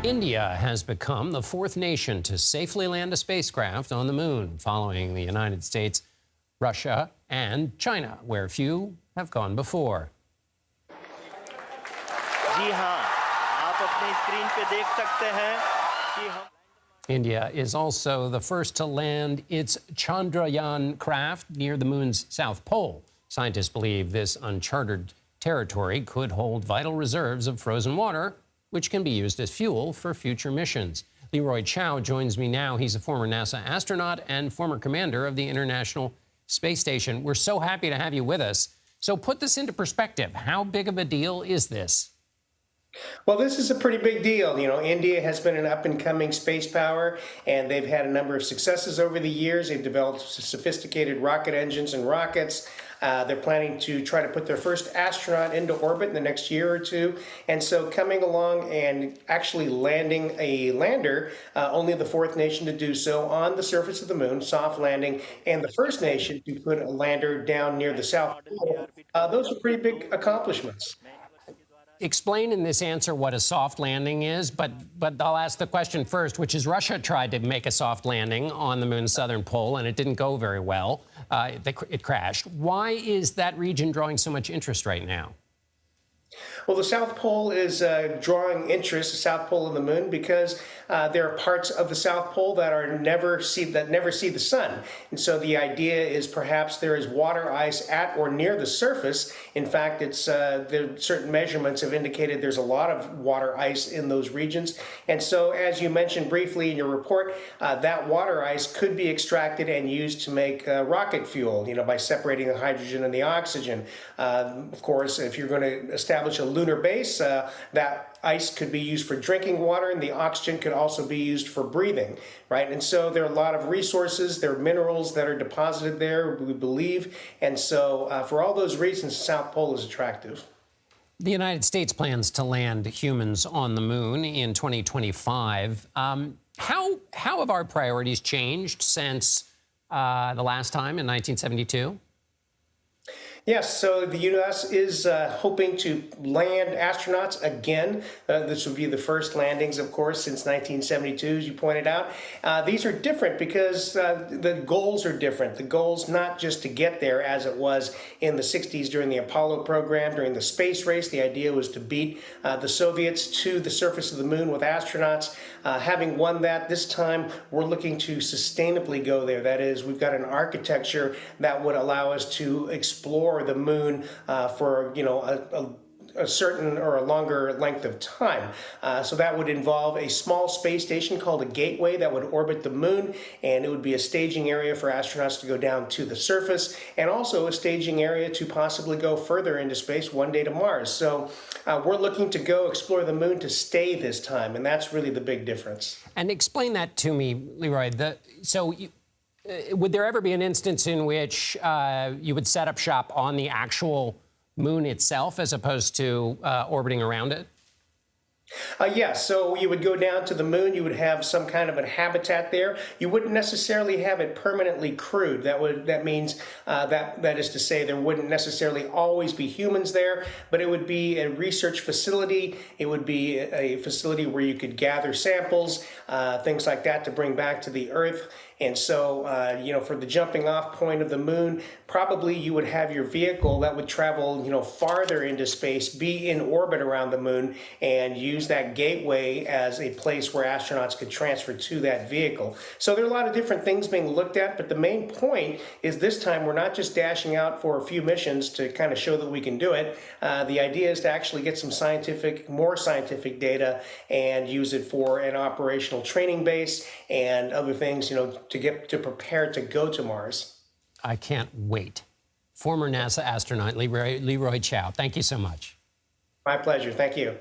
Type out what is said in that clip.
India has become the fourth nation to safely land a spacecraft on the moon, following the United States, Russia, and China, where few have gone before. जी हाँ, आप अपनी screen पे देख सकते हैं कि हम India is also the first to land its Chandrayaan craft near the moon's south pole. Scientists believe this uncharted territory could hold vital reserves of frozen water, which can be used as fuel for future missions. Leroy Chow joins me now. He's a former NASA astronaut and former commander of the International Space Station. We're so happy to have you with us. So put this into perspective. How big of a deal is this? Well, this is a pretty big deal. You know, India has been an up-and-coming space power, and they've had a number of successes over the years. They've developed sophisticated rocket engines and rockets. They're planning to try to put their first astronaut into orbit in the next year or two. And so coming along and actually landing a lander, only the fourth nation to do so on the surface of the moon, soft landing, and the first nation to put a lander down near the South Pole. Those are pretty big accomplishments. Explain in this answer what a soft landing is, but I'll ask the question first, which is Russia tried to make a soft landing on the moon's southern pole, and it didn't go very well. It crashed. Why is that region drawing so much interest right now? Well, the South Pole is drawing interest, the South Pole of the moon, because there are parts of the South Pole that never see the sun. And so the idea is perhaps there is water ice at or near the surface. In fact, certain measurements have indicated there's a lot of water ice in those regions. And so, as you mentioned briefly in your report, that water ice could be extracted and used to make rocket fuel, you know, by separating the hydrogen and the oxygen. Of course, if you're going to establish a lunar base, that ice could be used for drinking water, and the oxygen could also be used for breathing, right? And so there are a lot of resources, there are minerals that are deposited there, we believe, and so for all those reasons, the South Pole is attractive. The United States plans to land humans on the moon in 2025. How have our priorities changed since the last time in 1972? Yes, so the U.S. is hoping to land astronauts again. This would be the first landings, of course, since 1972, as you pointed out. These are different because the goals are different. The goal's not just to get there, as it was in the 60s during the Apollo program, during the space race. The idea was to beat the Soviets to the surface of the moon with astronauts. Having won that, this time we're looking to sustainably go there. That is, we've got an architecture that would allow us to explore the moon for, you know, a certain or a longer length of time. So that would involve a small space station called a gateway that would orbit the moon, and it would be a staging area for astronauts to go down to the surface, and also a staging area to possibly go further into space one day to Mars. So we're looking to go explore the moon to stay this time, and that's really the big difference. And explain that to me, Leroy. Would there ever be an instance in which you would set up shop on the actual moon itself as opposed to orbiting around it? Yes, so you would go down to the moon, you would have some kind of a habitat there. You wouldn't necessarily have it permanently crewed. That means that is to say there wouldn't necessarily always be humans there, but it would be a research facility. It would be a facility where you could gather samples, things like that to bring back to the Earth. And so, you know, for the jumping off point of the moon, probably you would have your vehicle that would travel, you know, farther into space, be in orbit around the moon, and use that gateway as a place where astronauts could transfer to that vehicle. So there are a lot of different things being looked at, but the main point is this time we're not just dashing out for a few missions to kind of show that we can do it. The idea is to actually get some more scientific data and use it for an operational training base and other things, you know, to prepare to go to Mars. I can't wait. Former NASA astronaut Leroy Chow, thank you so much. My pleasure. Thank you.